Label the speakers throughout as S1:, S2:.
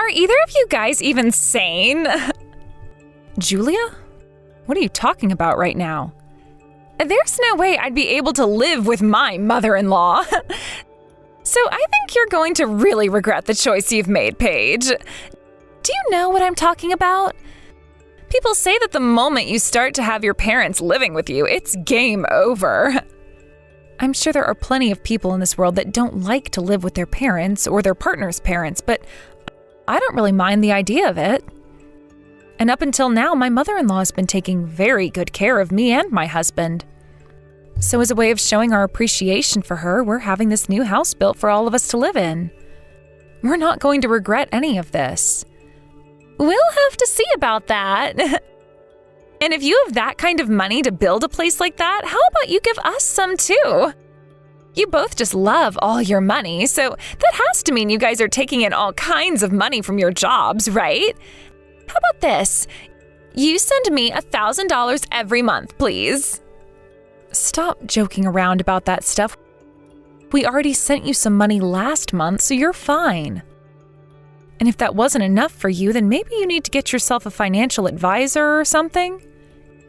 S1: Are either of you guys even sane? Julia? What are you talking about right now? There's no way I'd be able to live with my mother-in-law. So I think you're going to really regret the choice you've made, Paige. Do you know what I'm talking about? People say that the moment you start to have your parents living with you, it's game over. I'm sure there are plenty of people in this world that don't like to live with their parents or their partner's parents, but I don't really mind the idea of it. And up until now, my mother-in-law has been taking very good care of me and my husband. So as a way of showing our appreciation for her, we're having this new house built for all of us to live in. We're not going to regret any of this. We'll have to see about that. And if you have that kind of money to build a place like that, how about you give us some too? You both just love all your money, so that has to mean you guys are taking in all kinds of money from your jobs, right? How about this? You send me $1,000 every month, please. Stop joking around about that stuff. We already sent you some money last month, so you're fine. And if that wasn't enough for you, then maybe you need to get yourself a financial advisor or something.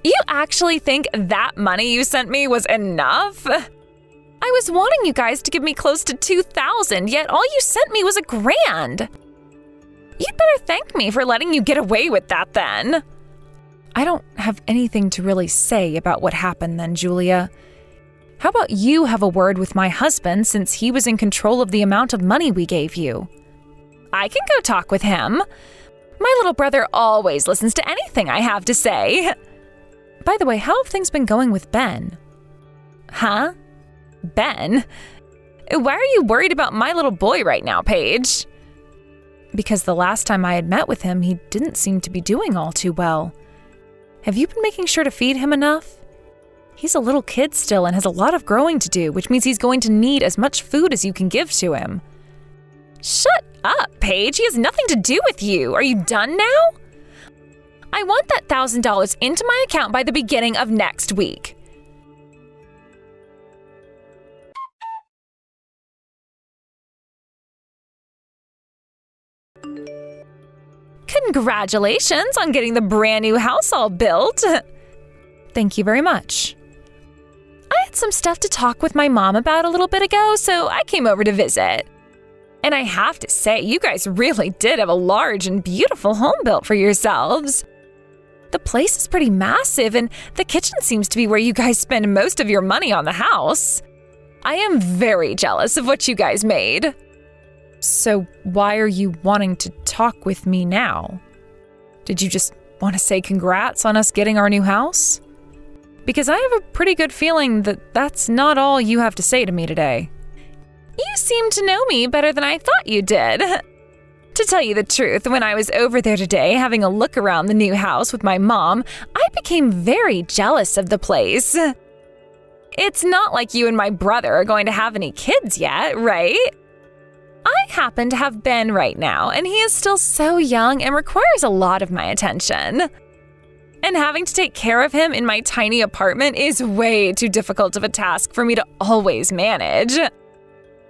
S1: You actually think that money you sent me was enough? I was wanting you guys to give me close to $2,000, yet all you sent me was $1,000. You'd better thank me for letting you get away with that then. I don't have anything to really say about what happened then, Julia. How about you have a word with my husband since he was in control of the amount of money we gave you? I can go talk with him. My little brother always listens to anything I have to say. By the way, how have things been going with Ben? Huh? Ben? Why are you worried about my little boy right now, Paige? Because the last time I had met with him, he didn't seem to be doing all too well. Have you been making sure to feed him enough? He's a little kid still and has a lot of growing to do, which means he's going to need as much food as you can give to him. Shut up, Paige. He has nothing to do with you. Are you done now? I want that $1,000 into my account by the beginning of next week. Congratulations on getting the brand new house all built. Thank you very much. I had some stuff to talk with my mom about a little bit ago, so I came over to visit. And I have to say, you guys really did have a large and beautiful home built for yourselves. The place is pretty massive, and the kitchen seems to be where you guys spend most of your money on the house. I am very jealous of what you guys made. So why are you wanting to talk with me now? Did you just want to say congrats on us getting our new house? Because I have a pretty good feeling that that's not all you have to say to me today. You seem to know me better than I thought you did. To tell you the truth, when I was over there today having a look around the new house with my mom, I became very jealous of the place. It's not like you and my brother are going to have any kids yet, right? I happen to have Ben right now, and he is still so young and requires a lot of my attention. And having to take care of him in my tiny apartment is way too difficult of a task for me to always manage.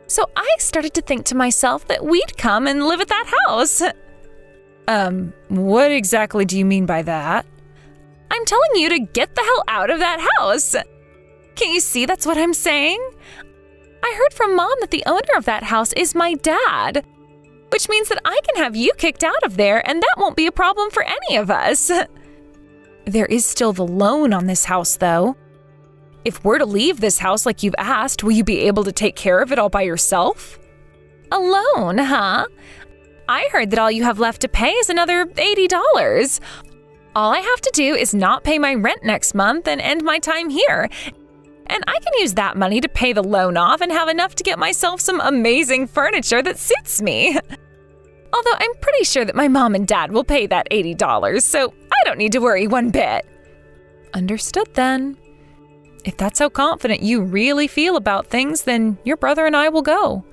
S1: So I started to think to myself that we'd come and live at that house. What exactly do you mean by that? I'm telling you to get the hell out of that house. Can't you see that's what I'm saying? I heard from Mom that the owner of that house is my dad, which means that I can have you kicked out of there and that won't be a problem for any of us. There is still the loan on this house, though. If we're to leave this house like you've asked, will you be able to take care of it all by yourself? A loan, huh? I heard that all you have left to pay is another $80. All I have to do is not pay my rent next month and end my time here. And I can use that money to pay the loan off and have enough to get myself some amazing furniture that suits me. Although I'm pretty sure that my mom and dad will pay that $80, so I don't need to worry one bit. Understood then. If that's how confident you really feel about things, then your brother and I will go.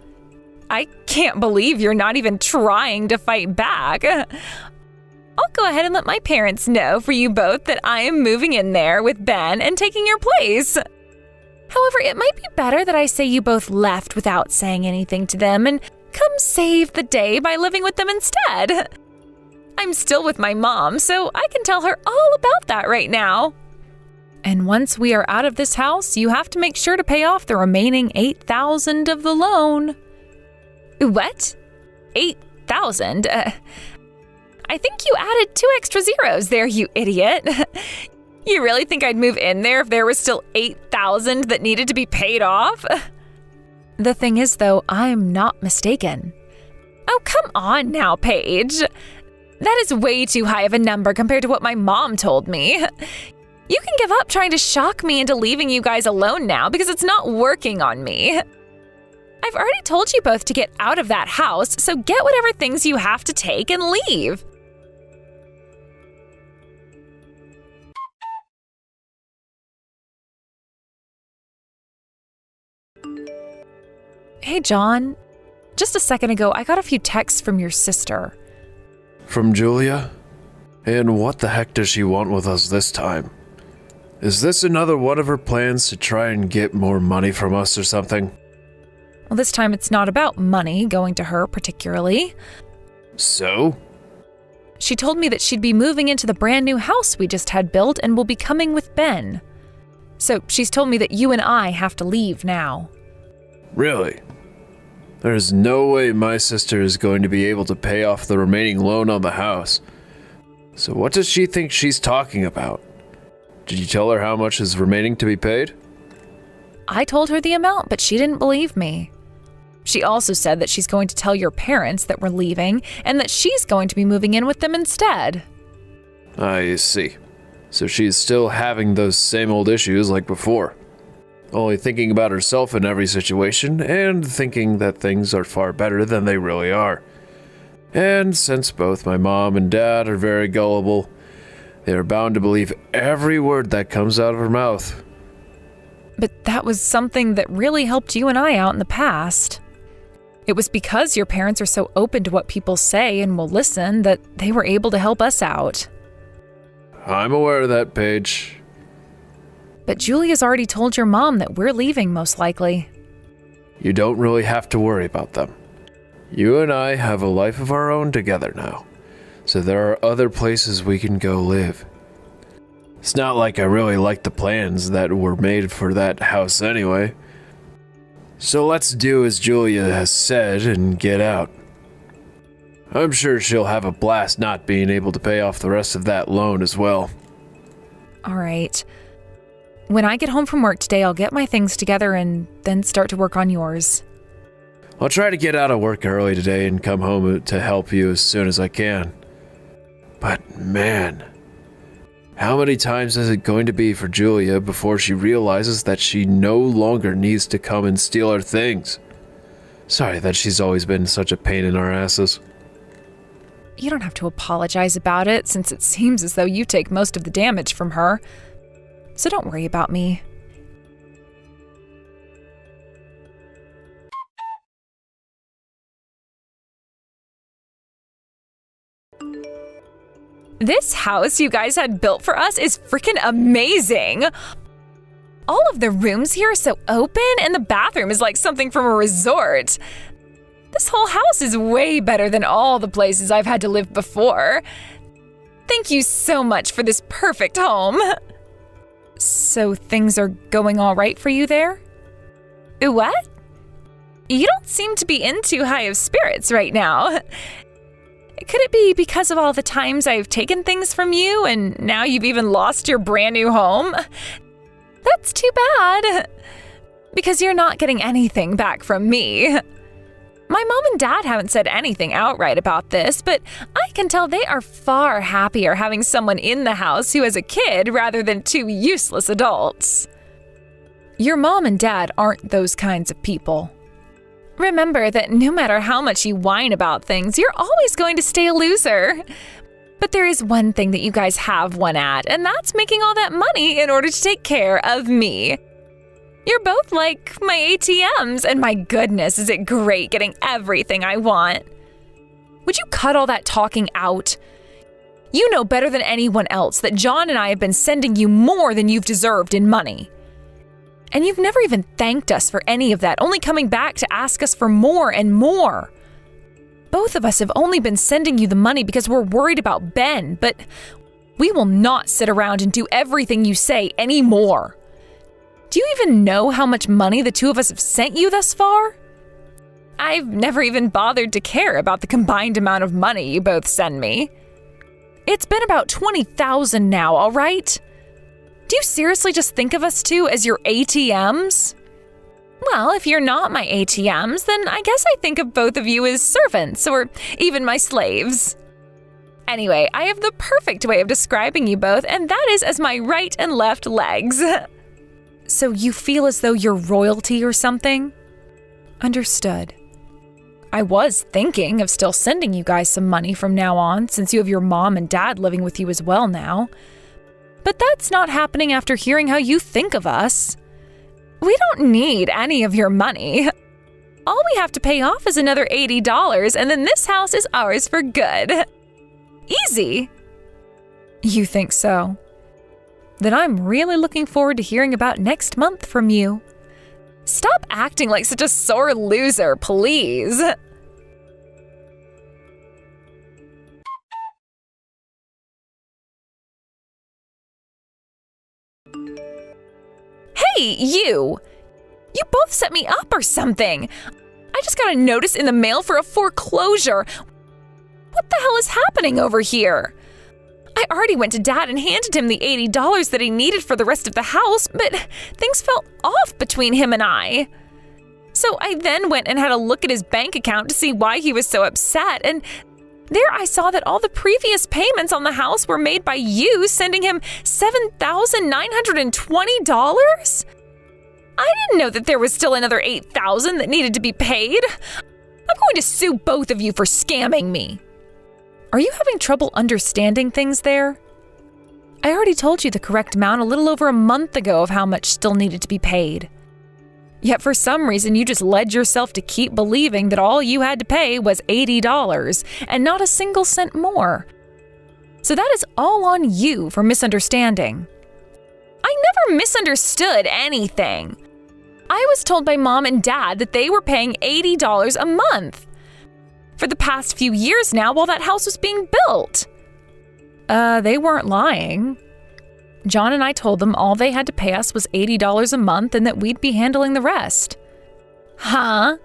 S1: I can't believe you're not even trying to fight back. I'll go ahead and let my parents know for you both that I am moving in there with Ben and taking your place. However, it might be better that I say you both left without saying anything to them and come save the day by living with them instead. I'm still with my mom, so I can tell her all about that right now. And once we are out of this house, you have to make sure to pay off the remaining $8,000 of the loan. What? $8,000? I think you added 2 extra zeros there, you idiot. You really think I'd move in there if there was still $8,000 that needed to be paid off? The thing is, though, I'm not mistaken. Oh, come on now, Paige. That is way too high of a number compared to what my mom told me. You can give up trying to shock me into leaving you guys alone now because it's not working on me. I've already told you both to get out of that house, so get whatever things you have to take and leave. Hey, John. Just a second ago, I got a few texts from your sister.
S2: From Julia? And what the heck does she want with us this time? Is this another one of her plans to try and get more money from us or something?
S1: Well, this time it's not about money going to her particularly.
S2: So?
S1: She told me that she'd be moving into the brand new house we just had built and will be coming with Ben. So she's told me that you and I have to leave now.
S2: Really? There's no way my sister is going to be able to pay off the remaining loan on the house. So what does she think she's talking about? Did you tell her how much is remaining to be paid?
S1: I told her the amount, but she didn't believe me. She also said that she's going to tell your parents that we're leaving and that she's going to be moving in with them instead.
S2: I see. So she's still having those same old issues like before. Only thinking about herself in every situation and thinking that things are far better than they really are. And since both my mom and dad are very gullible, they are bound to believe every word that comes out of her mouth.
S1: But that was something that really helped you and I out in the past. It was because your parents are so open to what people say and will listen that they were able to help us out.
S2: I'm aware of that, Paige.
S1: But Julia's already told your mom that we're leaving, most likely.
S2: You don't really have to worry about them. You and I have a life of our own together now, so there are other places we can go live. It's not like I really like the plans that were made for that house anyway. So let's do as Julia has said and get out. I'm sure she'll have a blast not being able to pay off the rest of that loan as well.
S1: All right. When I get home from work today, I'll get my things together and then start to work on yours.
S2: I'll try to get out of work early today and come home to help you as soon as I can. But man, how many times is it going to be for Julia before she realizes that she no longer needs to come and steal our things? Sorry that she's always been such a pain in our asses.
S1: You don't have to apologize about it, since it seems as though you take most of the damage from her. So don't worry about me. This house you guys had built for us is freaking amazing! All of the rooms here are so open, and the bathroom is like something from a resort. This whole house is way better than all the places I've had to live before. Thank you so much for this perfect home. So things are going all right for you there? What? You don't seem to be in too high of spirits right now. Could it be because of all the times I've taken things from you and now you've even lost your brand new home? That's too bad. Because you're not getting anything back from me. My mom and dad haven't said anything outright about this, but I can tell they are far happier having someone in the house who has a kid rather than 2 useless adults. Your mom and dad aren't those kinds of people. Remember that no matter how much you whine about things, you're always going to stay a loser. But there is one thing that you guys have won at, and that's making all that money in order to take care of me. You're both like my ATMs, and my goodness, is it great getting everything I want. Would you cut all that talking out? You know better than anyone else that John and I have been sending you more than you've deserved in money. And you've never even thanked us for any of that, only coming back to ask us for more and more. Both of us have only been sending you the money because we're worried about Ben, but we will not sit around and do everything you say anymore. Do you even know how much money the two of us have sent you thus far? I've never even bothered to care about the combined amount of money you both send me. It's been about $20,000 now, all right? Do you seriously just think of us two as your ATMs? Well, if you're not my ATMs, then I guess I think of both of you as servants or even my slaves. Anyway, I have the perfect way of describing you both, and that is as my right and left legs. So you feel as though you're royalty or something? Understood. I was thinking of still sending you guys some money from now on, since you have your mom and dad living with you as well now. But that's not happening after hearing how you think of us. We don't need any of your money. All we have to pay off is another $80, and then this house is ours for good. Easy. You think so? Then I'm really looking forward to hearing about next month from you. Stop acting like such a sore loser, please. Hey, you! You both set me up or something. I just got a notice in the mail for a foreclosure. What the hell is happening over here? I already went to Dad and handed him the $80 that he needed for the rest of the house, but things felt off between him and I. So I then went and had a look at his bank account to see why he was so upset, and there I saw that all the previous payments on the house were made by you, sending him $7,920? I didn't know that there was still another $8,000 that needed to be paid. I'm going to sue both of you for scamming me. Are you having trouble understanding things there? I already told you the correct amount a little over a month ago of how much still needed to be paid. Yet for some reason you just led yourself to keep believing that all you had to pay was $80 and not a single cent more. So that is all on you for misunderstanding. I never misunderstood anything. I was told by Mom and Dad that they were paying $80 a month for the past few years now while that house was being built. They weren't lying. John and I told them all they had to pay us was $80 a month and that we'd be handling the rest. Huh?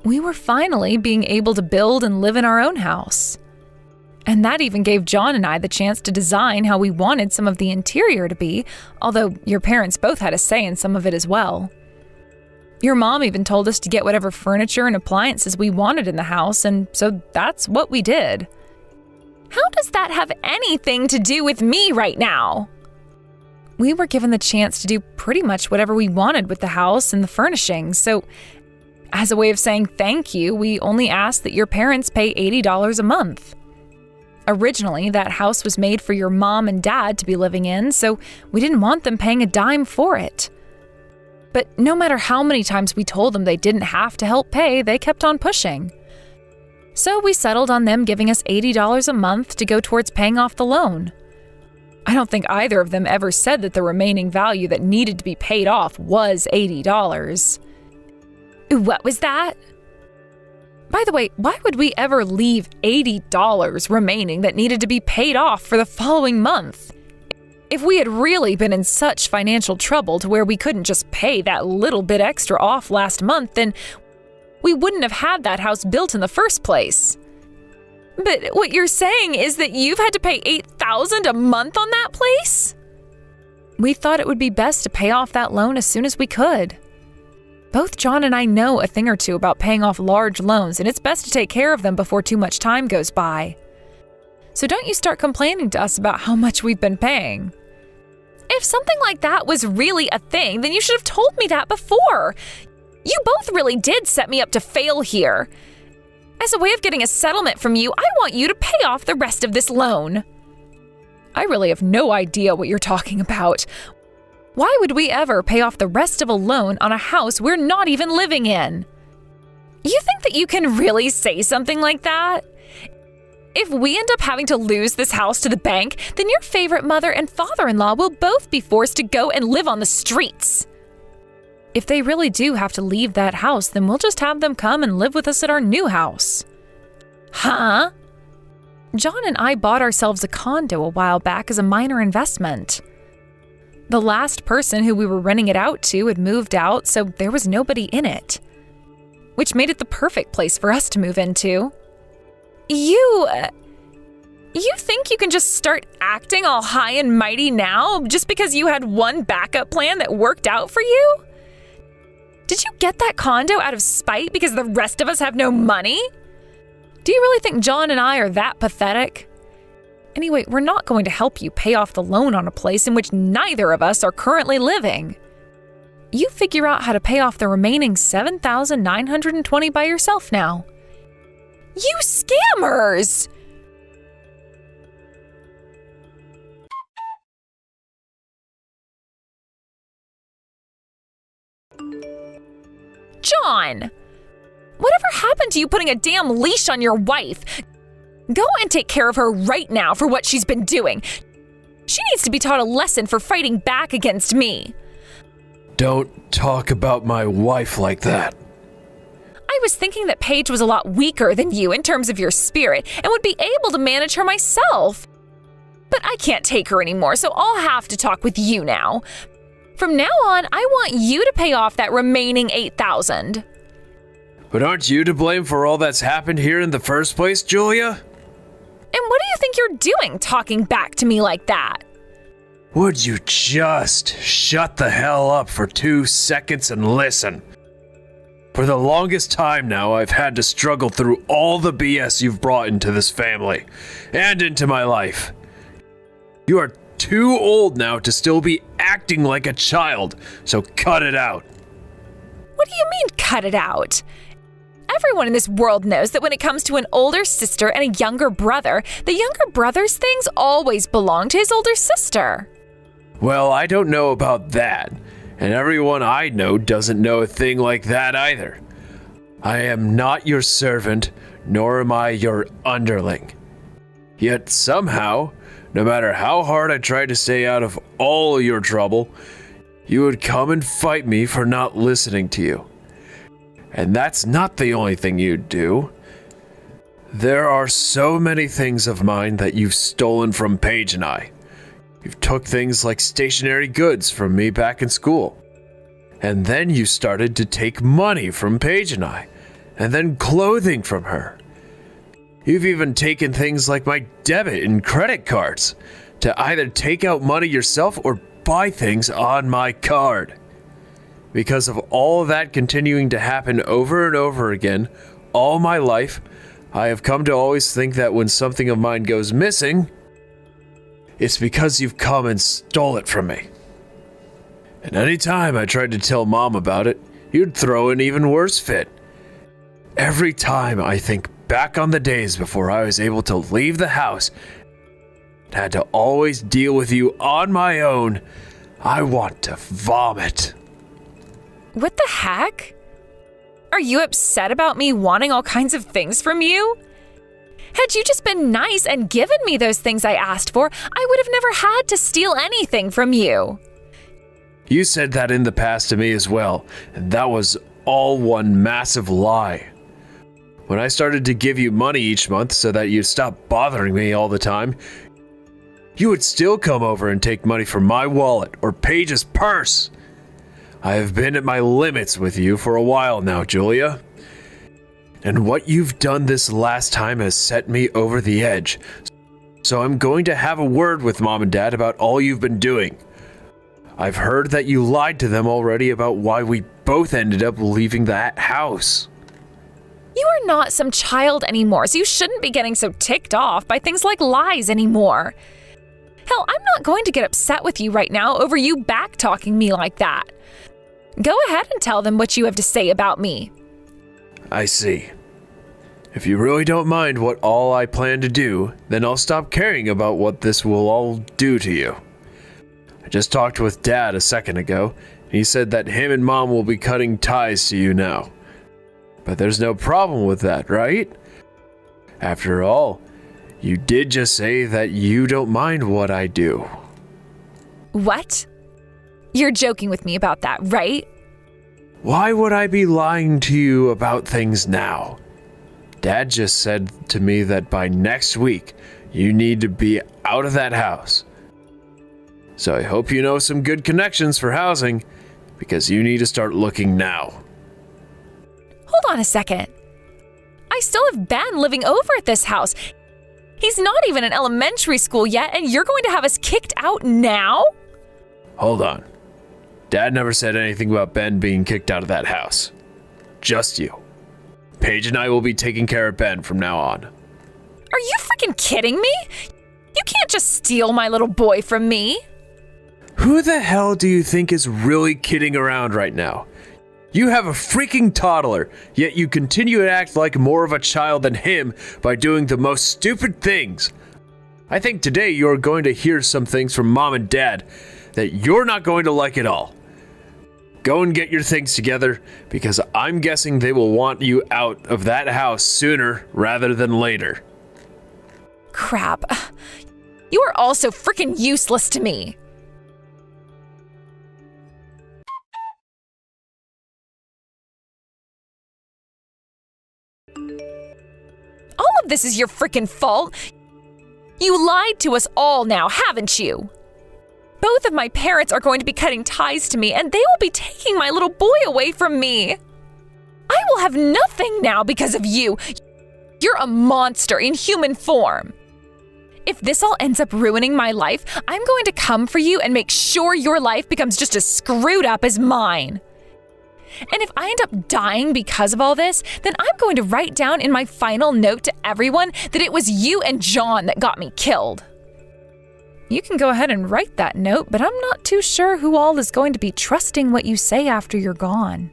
S1: We were finally being able to build and live in our own house. And that even gave John and I the chance to design how we wanted some of the interior to be, although your parents both had a say in some of it as well. Your mom even told us to get whatever furniture and appliances we wanted in the house, and so that's what we did. How does that have anything to do with me right now? We were given the chance to do pretty much whatever we wanted with the house and the furnishings, so as a way of saying thank you, we only asked that your parents pay $80 a month. Originally, that house was made for your mom and dad to be living in, so we didn't want them paying a dime for it. But no matter how many times we told them they didn't have to help pay, they kept on pushing. So we settled on them giving us $80 a month to go towards paying off the loan. I don't think either of them ever said that the remaining value that needed to be paid off was $80. What was that? By the way, why would we ever leave $80 remaining that needed to be paid off for the following month? If we had really been in such financial trouble to where we couldn't just pay that little bit extra off last month, then we wouldn't have had that house built in the first place. But what you're saying is that you've had to pay $8,000 a month on that place? We thought it would be best to pay off that loan as soon as we could. Both John and I know a thing or two about paying off large loans, and it's best to take care of them before too much time goes by. So don't you start complaining to us about how much we've been paying. If something like that was really a thing, then you should have told me that before. You both really did set me up to fail here. As a way of getting a settlement from you, I want you to pay off the rest of this loan. I really have no idea what you're talking about. Why would we ever pay off the rest of a loan on a house we're not even living in? You think that you can really say something like that? If we end up having to lose this house to the bank, then your favorite mother and father-in-law will both be forced to go and live on the streets. If they really do have to leave that house, then we'll just have them come and live with us at our new house. Huh? John and I bought ourselves a condo a while back as a minor investment. The last person who we were renting it out to had moved out, so there was nobody in it, which made it the perfect place for us to move into. You think you can just start acting all high and mighty now just because you had one backup plan that worked out for you? Did you get that condo out of spite because the rest of us have no money? Do you really think John and I are that pathetic? Anyway, we're not going to help you pay off the loan on a place in which neither of us are currently living. You figure out how to pay off the remaining $7,920 by yourself now. You scammers! John! Whatever happened to you putting a damn leash on your wife? Go and take care of her right now for what she's been doing. She needs to be taught a lesson for fighting back against me.
S2: Don't talk about my wife like that.
S1: I was thinking that Paige was a lot weaker than you in terms of your spirit and would be able to manage her myself. But I can't take her anymore, so I'll have to talk with you now. From now on, I want you to pay off that remaining $8,000.
S2: But aren't you to blame for all that's happened here in the first place, Julia?
S1: And what do you think you're doing talking back to me like that?
S2: Would you just shut the hell up for 2 seconds and listen? For the longest time now, I've had to struggle through all the BS you've brought into this family and into my life. You are too old now to still be acting like a child, so cut it out.
S1: What do you mean, cut it out? Everyone in this world knows that when it comes to an older sister and a younger brother, the younger brother's things always belong to his older sister.
S2: Well, I don't know about that, and everyone I know doesn't know a thing like that either. I am not your servant, nor am I your underling. Yet somehow, no matter how hard I tried to stay out of all your trouble, you would come and fight me for not listening to you. And that's not the only thing you'd do. There are so many things of mine that you've stolen from Paige and I. You've took things like stationery goods from me back in school. And then you started to take money from Paige and I, and then clothing from her. You've even taken things like my debit and credit cards to either take out money yourself or buy things on my card. Because of all that continuing to happen over and over again, all my life, I have come to always think that when something of mine goes missing, it's because you've come and stole it from me. And any time I tried to tell Mom about it, you'd throw an even worse fit. Every time I think back on the days before I was able to leave the house and had to always deal with you on my own, I want to vomit.
S1: What the heck? Are you upset about me wanting all kinds of things from you? Had you just been nice and given me those things I asked for, I would have never had to steal anything from you.
S2: You said that in the past to me as well, and that was all one massive lie. When I started to give you money each month so that you'd stop bothering me all the time, you would still come over and take money from my wallet or Paige's purse. I have been at my limits with you for a while now, Julia. And what you've done this last time has set me over the edge. So I'm going to have a word with Mom and Dad about all you've been doing. I've heard that you lied to them already about why we both ended up leaving that house.
S1: You are not some child anymore, so you shouldn't be getting so ticked off by things like lies anymore. Hell, I'm not going to get upset with you right now over you back-talking me like that. Go ahead and tell them what you have to say about me.
S2: I see. If you really don't mind what all I plan to do, then I'll stop caring about what this will all do to you. I just talked with Dad a second ago, and he said that him and Mom will be cutting ties to you now. But there's no problem with that, right? After all, you did just say that you don't mind what I do.
S1: What? You're joking with me about that, right?
S2: Why would I be lying to you about things now? Dad just said to me that by next week, you need to be out of that house. So I hope you know some good connections for housing, because you need to start looking now.
S1: Hold on a second. I still have Ben living over at this house. He's not even in elementary school yet, and you're going to have us kicked out now?
S2: Hold on. Dad never said anything about Ben being kicked out of that house. Just you. Paige and I will be taking care of Ben from now on.
S1: Are you freaking kidding me? You can't just steal my little boy from me.
S2: Who the hell do you think is really kidding around right now? You have a freaking toddler, yet you continue to act like more of a child than him by doing the most stupid things. I think today you're going to hear some things from Mom and Dad that you're not going to like at all. Go and get your things together, because I'm guessing they will want you out of that house sooner rather than later.
S1: Crap. You are all so freaking useless to me. All of this is your freaking fault. You lied to us all now, haven't you? Both of my parents are going to be cutting ties to me, and they will be taking my little boy away from me. I will have nothing now because of you. You're a monster in human form. If this all ends up ruining my life, I'm going to come for you and make sure your life becomes just as screwed up as mine. And if I end up dying because of all this, then I'm going to write down in my final note to everyone that it was you and John that got me killed. You can go ahead and write that note, but I'm not too sure who all is going to be trusting what you say after you're gone.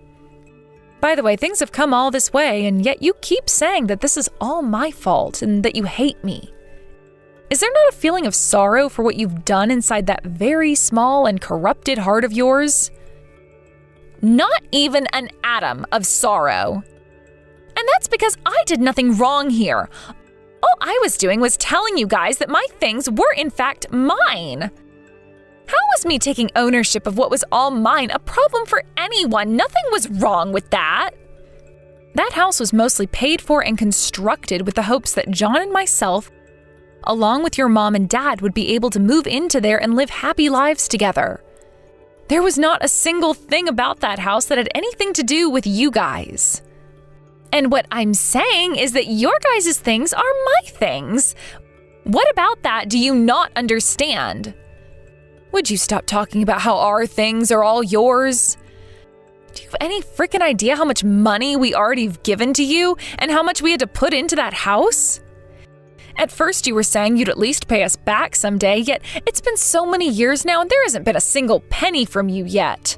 S1: By the way, things have come all this way, and yet you keep saying that this is all my fault and that you hate me. Is there not a feeling of sorrow for what you've done inside that very small and corrupted heart of yours? Not even an atom of sorrow. And that's because I did nothing wrong here. All I was doing was telling you guys that my things were in fact mine. How was me taking ownership of what was all mine a problem for anyone? Nothing was wrong with that. That house was mostly paid for and constructed with the hopes that John and myself, along with your mom and dad, would be able to move into there and live happy lives together. There was not a single thing about that house that had anything to do with you guys. And what I'm saying is that your guys' things are my things. What about that do you not understand? Would you stop talking about how our things are all yours? Do you have any freaking idea how much money we already have given to you and how much we had to put into that house? At first you were saying you'd at least pay us back someday, yet it's been so many years now and there hasn't been a single penny from you yet.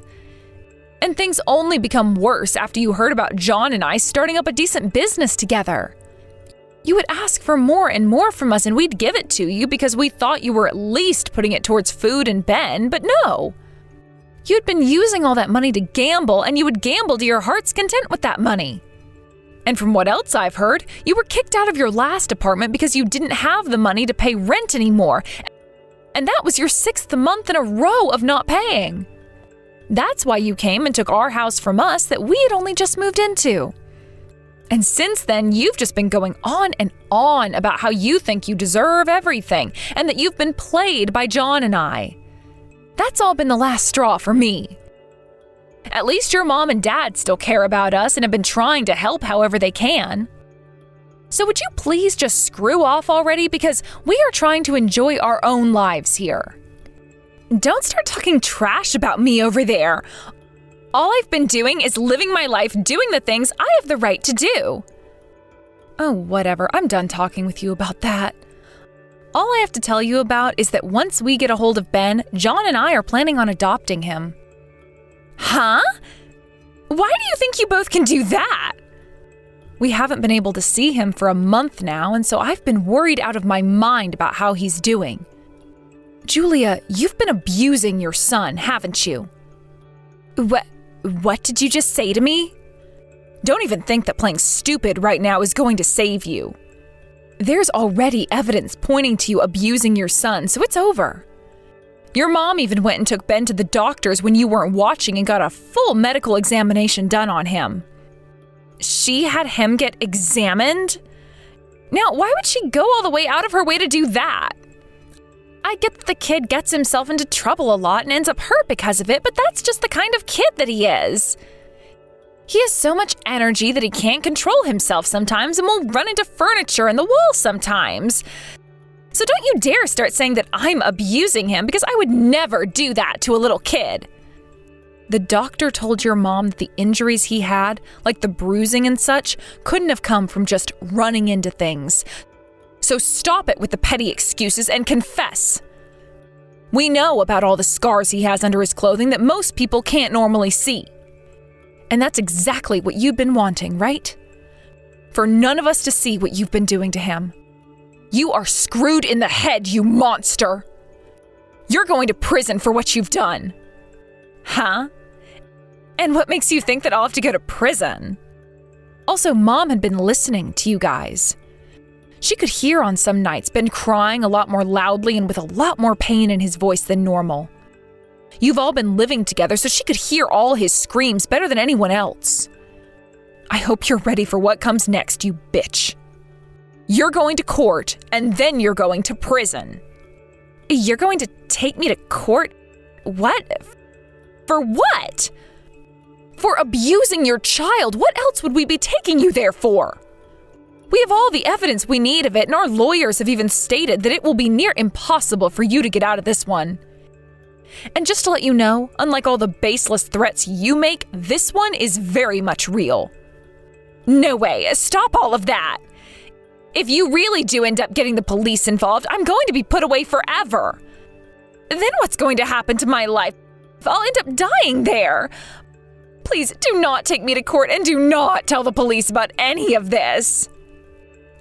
S1: And things only become worse after you heard about John and I starting up a decent business together. You would ask for more and more from us and we'd give it to you because we thought you were at least putting it towards food and Ben, but no. You'd been using all that money to gamble, and you would gamble to your heart's content with that money. And from what else I've heard, you were kicked out of your last apartment because you didn't have the money to pay rent anymore. And that was your 6th month in a row of not paying. That's why you came and took our house from us that we had only just moved into. And since then, you've just been going on and on about how you think you deserve everything and that you've been played by John and I. That's all been the last straw for me. At least your mom and dad still care about us and have been trying to help however they can. So would you please just screw off already, because we are trying to enjoy our own lives here. Don't start talking trash about me over there. All I've been doing is living my life, doing the things I have the right to do. Oh, whatever. I'm done talking with you about that. All I have to tell you about is that once we get a hold of Ben, John and I are planning on adopting him. Huh? Why do you think you both can do that? We haven't been able to see him for a month now, and so I've been worried out of my mind about how he's doing. Julia, you've been abusing your son, haven't you? What did you just say to me? Don't even think that playing stupid right now is going to save you. There's already evidence pointing to you abusing your son, so it's over. Your mom even went and took Ben to the doctors when you weren't watching and got a full medical examination done on him. she had him get examined? Now, why would she go all the way out of her way to do that? I get that the kid gets himself into trouble a lot and ends up hurt because of it, but that's just the kind of kid that he is. He has so much energy that he can't control himself sometimes and will run into furniture and the wall sometimes. So don't you dare start saying that I'm abusing him, because I would never do that to a little kid. The doctor told your mom that the injuries he had, like the bruising and such, couldn't have come from just running into things. So stop it with the petty excuses and confess. We know about all the scars he has under his clothing that most people can't normally see. And that's exactly what you've been wanting, right? For none of us to see what you've been doing to him. You are screwed in the head, you monster! You're going to prison for what you've done. Huh? And what makes you think that I'll have to go to prison? Also, Mom had been listening to you guys. She could hear on some nights Ben crying a lot more loudly and with a lot more pain in his voice than normal. You've all been living together, so she could hear all his screams better than anyone else. I hope you're ready for what comes next, you bitch. You're going to court, and then you're going to prison. You're going to take me to court? What? For what? For abusing your child. What else would we be taking you there for? We have all the evidence we need of it, and our lawyers have even stated that it will be near impossible for you to get out of this one. And just to let you know, unlike all the baseless threats you make, this one is very much real. No way, stop all of that. If you really do end up getting the police involved, I'm going to be put away forever. Then what's going to happen to my life? I'll end up dying there. Please do not take me to court and do not tell the police about any of this.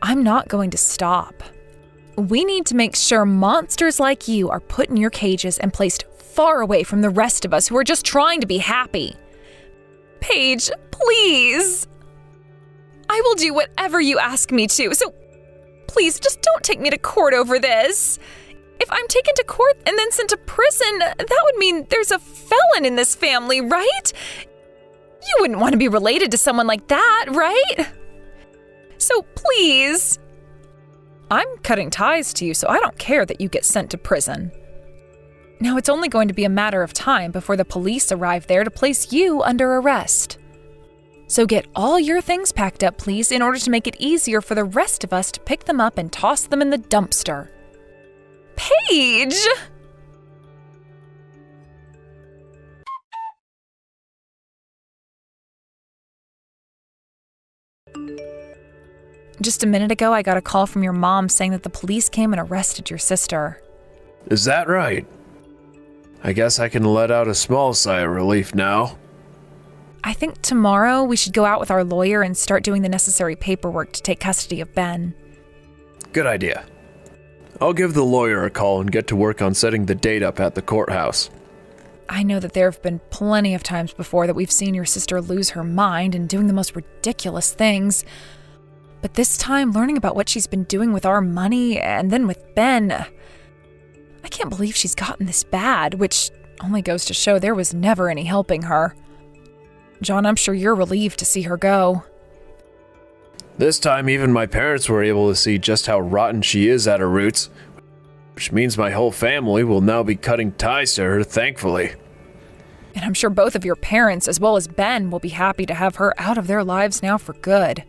S1: I'm not going to stop. We need to make sure monsters like you are put in your cages and placed far away from the rest of us who are just trying to be happy. Paige, please. I will do whatever you ask me to, so please just don't take me to court over this. If I'm taken to court and then sent to prison, that would mean there's a felon in this family, right? You wouldn't want to be related to someone like that, right? So please. I'm cutting ties to you, so I don't care that you get sent to prison. Now it's only going to be a matter of time before the police arrive there to place you under arrest. So get all your things packed up, please, in order to make it easier for the rest of us to pick them up and toss them in the dumpster. Paige! Just a minute ago, I got a call from your mom saying that the police came and arrested your sister.
S2: Is that right? I guess I can let out a small sigh of relief now.
S1: I think tomorrow we should go out with our lawyer and start doing the necessary paperwork to take custody of Ben.
S2: Good idea. I'll give the lawyer a call and get to work on setting the date up at the courthouse.
S1: I know that there have been plenty of times before that we've seen your sister lose her mind and doing the most ridiculous things. But this time, learning about what she's been doing with our money and then with Ben, I can't believe she's gotten this bad, which only goes to show there was never any helping her. John, I'm sure you're relieved to see her go.
S2: This time, even my parents were able to see just how rotten she is at her roots, which means my whole family will now be cutting ties to her, thankfully.
S1: And I'm sure both of your parents, as well as Ben, will be happy to have her out of their lives now for good.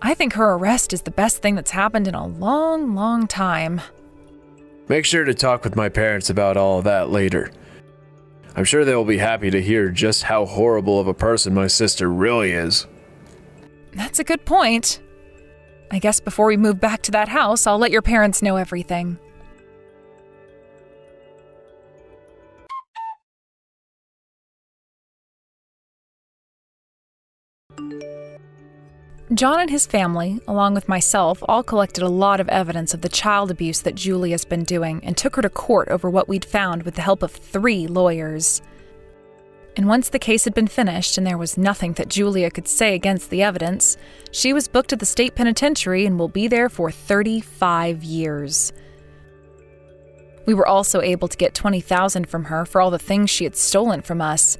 S1: I think her arrest is the best thing that's happened in a long, long time.
S2: Make sure to talk with my parents about all of that later. I'm sure they will be happy to hear just how horrible of a person my sister really is.
S1: That's a good point. I guess before we move back to that house, I'll let your parents know everything. John and his family, along with myself, all collected a lot of evidence of the child abuse that Julia's been doing and took her to court over what we'd found with the help of 3 lawyers. And once the case had been finished and there was nothing that Julia could say against the evidence, she was booked at the state penitentiary and will be there for 35 years. We were also able to get $20,000 from her for all the things she had stolen from us.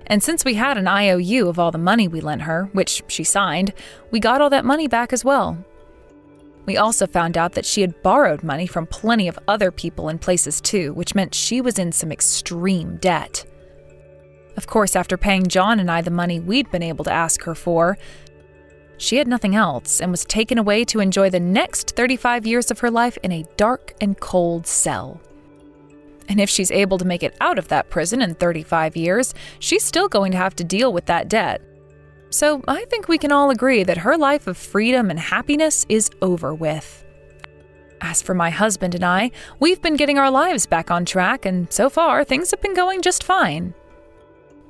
S1: And since we had an IOU of all the money we lent her, which she signed, we got all that money back as well. We also found out that she had borrowed money from plenty of other people and places too, which meant she was in some extreme debt. Of course, after paying John and I the money we'd been able to ask her for, she had nothing else and was taken away to enjoy the next 35 years of her life in a dark and cold cell. And if she's able to make it out of that prison in 35 years, she's still going to have to deal with that debt. So I think we can all agree that her life of freedom and happiness is over with. As for my husband and I, we've been getting our lives back on track, and so far things have been going just fine.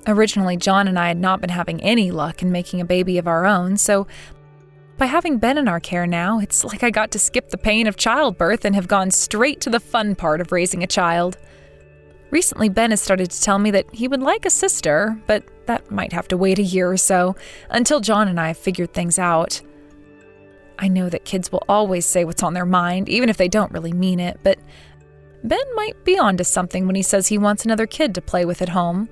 S1: Originally, John and I had not been having any luck in making a baby of our own, so by having Ben in our care now, it's like I got to skip the pain of childbirth and have gone straight to the fun part of raising a child. Recently, Ben has started to tell me that he would like a sister, but that might have to wait a year or so, until John and I have figured things out. I know that kids will always say what's on their mind, even if they don't really mean it, but Ben might be onto something when he says he wants another kid to play with at home.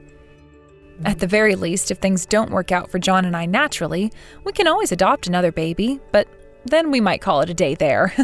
S1: At the very least, if things don't work out for John and I naturally, we can always adopt another baby, but then we might call it a day there.